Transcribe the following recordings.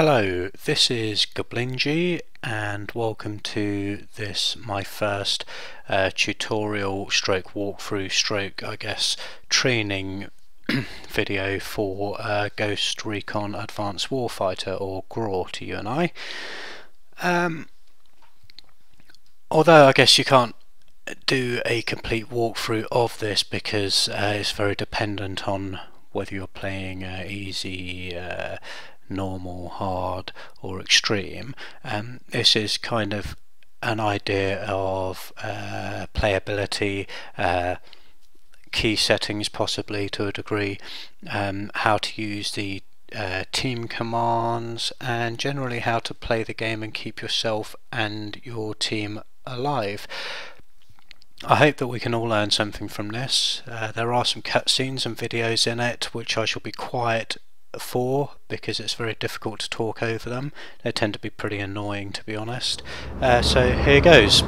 Hello, this is Goblingee and welcome to this my first tutorial stroke walkthrough stroke I guess training video for Ghost Recon Advanced Warfighter, or GraW to you and I. Although I guess you can't do a complete walkthrough of this because it's very dependent on whether you're playing easy, normal, hard or extreme. This is kind of an idea of playability, key settings possibly to a degree, how to use the team commands, and generally how to play the game and keep yourself and your team alive. I hope that we can all learn something from this. There are some cutscenes and videos in it which I shall be quiet for because it's very difficult to talk over them. They tend to be pretty annoying, to be honest. So here goes.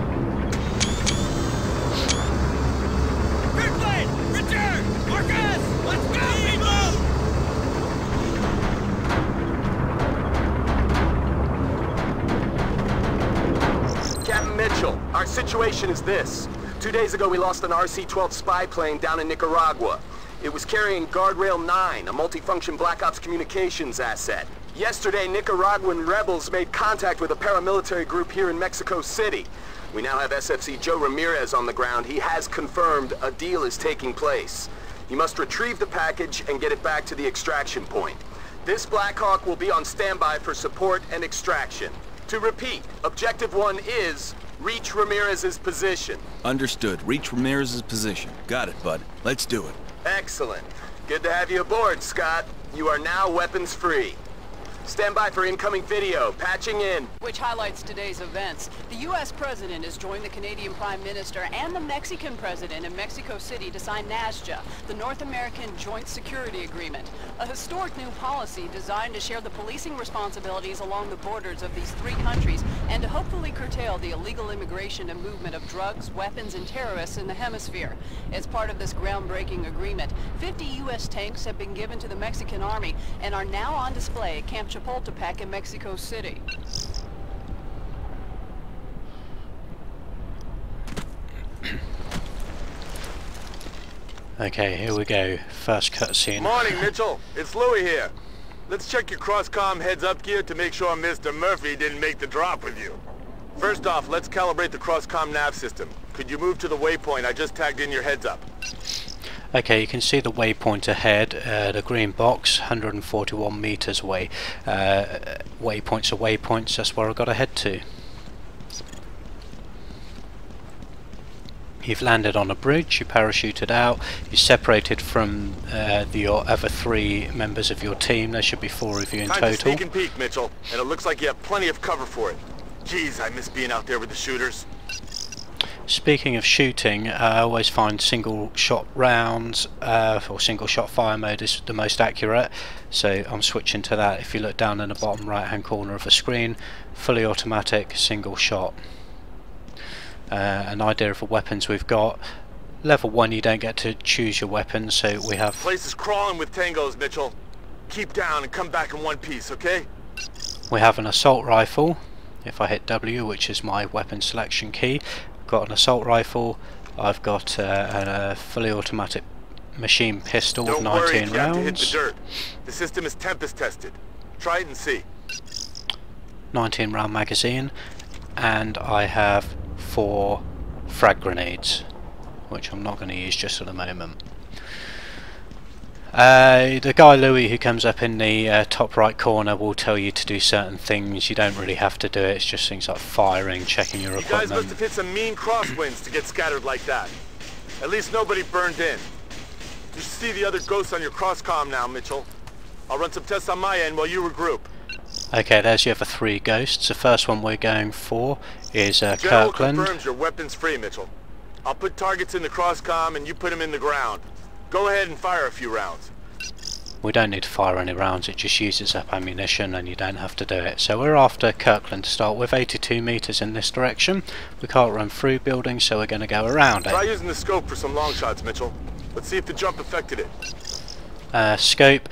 Captain Mitchell, our situation is this. 2 days ago we lost an RC-12 spy plane down in Nicaragua. It was carrying Guardrail 9, a multifunction Black Ops communications asset. Yesterday, Nicaraguan rebels made contact with a paramilitary group here in Mexico City. We now have SFC Joe Ramirez on the ground. He has confirmed a deal is taking place. You must retrieve the package and get it back to the extraction point. This Black Hawk will be on standby for support and extraction. To repeat, Objective 1 is reach Ramirez's position. Understood. Reach Ramirez's position. Got it, bud. Let's do it. Excellent. Good to have you aboard, Scott. You are now weapons free. Stand by for incoming video. Patching in. Which highlights today's events. The U.S. President has joined the Canadian Prime Minister and the Mexican President in Mexico City to sign NASJA, the North American Joint Security Agreement, a historic new policy designed to share the policing responsibilities along the borders of these three countries and to hopefully curtail the illegal immigration and movement of drugs, weapons, and terrorists in the hemisphere. As part of this groundbreaking agreement, 50 U.S. tanks have been given to the Mexican Army and are now on display at Camp Chapultepec in Mexico City. Okay, here we go. First cutscene. Morning, Mitchell. It's Louie here. Let's check your cross-comm heads-up gear to make sure Mr. Murphy didn't make the drop with you. First off, let's calibrate the cross-comm nav system. Could you move to the waypoint I just tagged in your heads-up? Okay, you can see the waypoint ahead, the green box, 141 meters away. Waypoints are waypoints, that's where I've got to head to. You've landed on a bridge, you parachuted out, you separated from your other three members of your team. There should be 4 of you in total. Time to sneak and peek, Mitchell, and it looks like you have plenty of cover for it. Jeez, I miss being out there with the shooters. Speaking of shooting, I always find single shot rounds or single shot fire mode is the most accurate, so I'm switching to that. If you look down in the bottom right hand corner of the screen, fully automatic single shot. An idea of the weapons we've got. Level 1 you don't get to choose your weapons, so we have... The place is crawling with tangos, Mitchell. Keep down and come back in one piece, okay? We have an assault rifle. If I hit W, which is my weapon selection key, got an assault rifle. I've got a fully automatic machine pistol with 19 rounds. Don't worry if you have to hit the dirt. The system is tempest tested. Try it and see. 19 round magazine, and I have 4 frag grenades, which I'm not going to use just at the moment. The guy Louie who comes up in the top right corner will tell you to do certain things. You don't really have to do it, it's just things like firing, checking your equipment. You guys must have hit some mean crosswinds to get scattered like that. At least nobody burned in. You should see the other ghosts on your cross-comm now, Mitchell. I'll run some tests on my end while you regroup. Okay, there's the other 3 ghosts. The first one we're going for is General Kirkland. confirms your weapons free, Mitchell. I'll put targets in the cross-comm and you put them in the ground. Go ahead and fire a few rounds. We don't need to fire any rounds, it just uses up ammunition and you don't have to do it. So we're after Kirkland to start with, 82 meters in this direction. We can't run through buildings, so we're going to go around it. Try using the scope for some long shots, Mitchell. Let's see if the jump affected it. scope.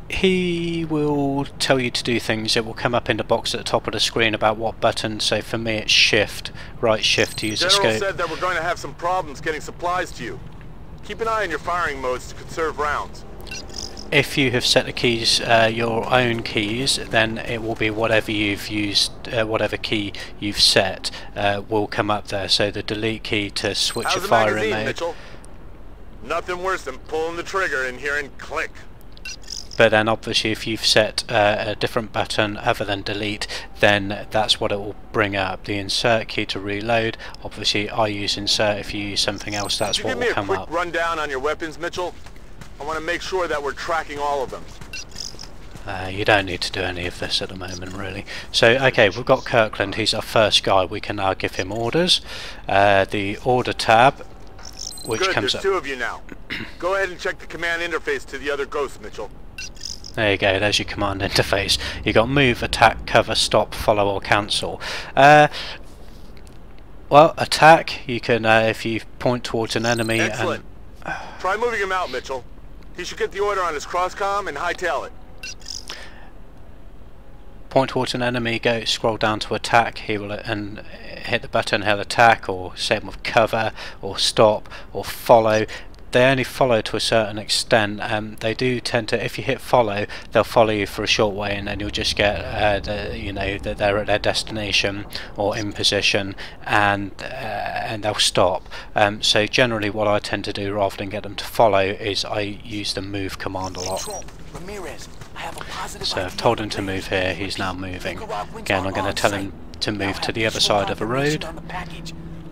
He will tell you to do things. It will come up in the box at the top of the screen about what button. So for me it's shift, right shift to use the General scope. said that we're going to have some problems getting supplies to you. Keep an eye on your firing modes to conserve rounds. If you have set the keys, your own keys, then it will be whatever you've used, whatever key you've set will come up there. So the delete key to switch How's your the firing magazine, mode. Mitchell? Nothing worse than pulling the trigger and hearing click. But then obviously if you've set a different button other than delete, then that's what it will bring up. The insert key to reload. Obviously I use insert. If you use something else, that's what will come up. Give me a quick rundown on your weapons, Mitchell. I want to make sure that we're tracking all of them. You don't need to do any of this at the moment, really. So, okay, we've got Kirkland. He's our first guy. We can now give him orders. The order tab, which Good, comes there's up. 2 of you now. Go ahead and check the command interface to the other ghosts, Mitchell. There you go. There's your command interface. You got move, attack, cover, stop, follow, or cancel. Well, attack. You can if you point towards an enemy. Excellent. Try moving him out, Mitchell. He should get the order on his cross-comm and hightail it. Point towards an enemy, go scroll down to attack. He will and hit the button. He'll attack, or same with cover, or stop, or follow. They only follow to a certain extent. They do tend to, if you hit follow, they'll follow you for a short way, and then you'll just get that they're at their destination or in position, and they'll stop. So generally, what I tend to do rather than get them to follow is I use the move command a lot. So I've told him to move here. He's now moving. Again, I'm going to tell him to move to the other side of the road.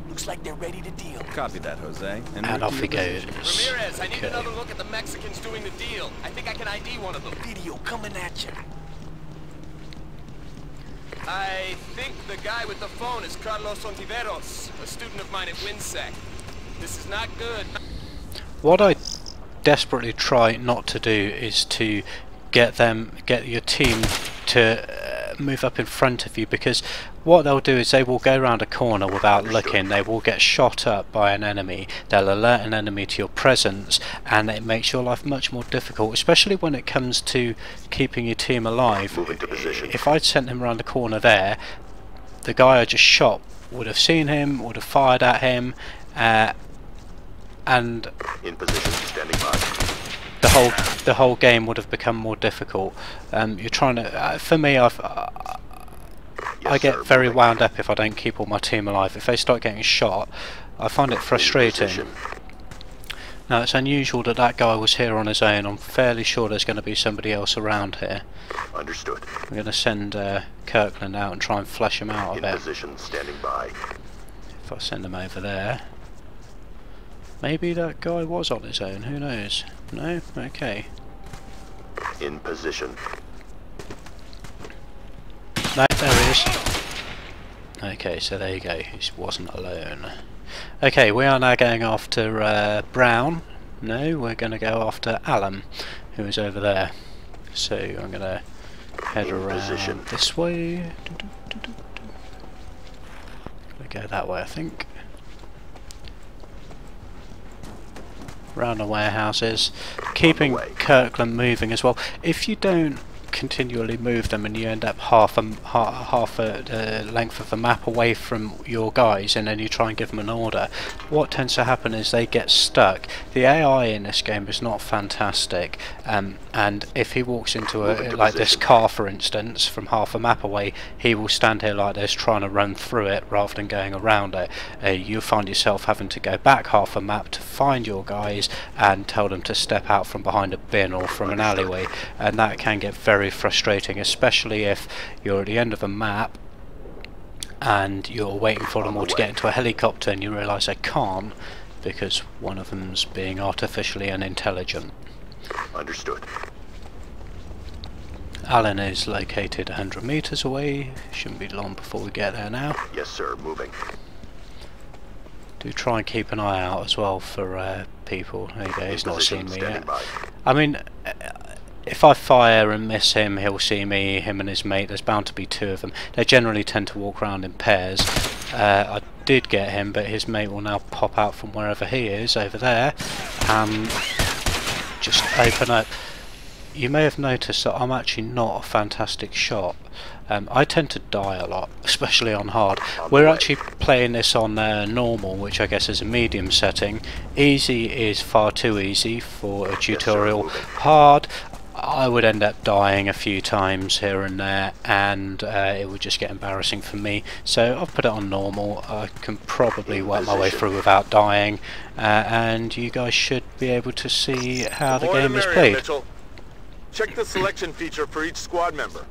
Looks like they're ready to deal. Copy that, Jose. And off he goes. Ramirez, I need another look at the Mexicans doing the deal. I think I can ID one of them. Video coming at you. I think the guy with the phone is Carlos Ontiveros, a student of mine at WinSec. This is not good. What I desperately try not to do is to get your team to move up in front of you, because what they'll do is they will go around a corner without looking. They will get shot up by an enemy. They'll alert an enemy to your presence, and it makes your life much more difficult, especially when it comes to keeping your team alive. If I'd sent him around the corner there, the guy I just shot would have seen him, would have fired at him, and in position, standing by. the whole game would have become more difficult. You're trying to. For me, I get very wound up if I don't keep all my team alive. If they start getting shot, I find it frustrating. Now, it's unusual that that guy was here on his own. I'm fairly sure there's going to be somebody else around here. Understood. I'm going to send Kirkland out and try and flush him out of it. Position, standing by. If I send him over there. Maybe that guy was on his own, who knows? No? Okay. In position. No, there he is. Okay, so there you go, he wasn't alone. Okay, we are now going after Brown. No, we're going to go after Alan, who is over there. So I'm going to head around this way. Gonna go that way, I think. Around the warehouses, keeping Kirkland moving as well. If you don't continually move them and you end up half a length of the map away from your guys, and then you try and give them an order, what tends to happen is they get stuck. The AI in this game is not fantastic, and if he walks into like this car, for instance, from half a map away, he will stand here like this trying to run through it rather than going around it. You'll find yourself having to go back half a map to find your guys and tell them to step out from behind a bin or from an alleyway, and that can get very frustrating, especially if you're at the end of a map and you're waiting for them all to get into a helicopter and you realise they can't because one of them's being artificially unintelligent. Understood. Alan is located 100 meters away. Shouldn't be long before we get there now. Yes, sir. Moving. Do try and keep an eye out as well for people. There you go. He's not seen me yet. I mean, if I fire and miss him, he'll see me, him and his mate. There's bound to be 2 of them. They generally tend to walk around in pairs. I did get him, but his mate will now pop out from wherever he is, over there. just open up. You may have noticed that I'm actually not a fantastic shot. I tend to die a lot, especially on hard. We're actually playing this on normal, which I guess is a medium setting. Easy is far too easy for a tutorial. Hard, I would end up dying a few times here and there, and it would just get embarrassing for me. So I've put it on normal. I can probably work my way through without dying, and you guys should be able to see how the game is played. Mitchell. Check the selection feature for each squad member.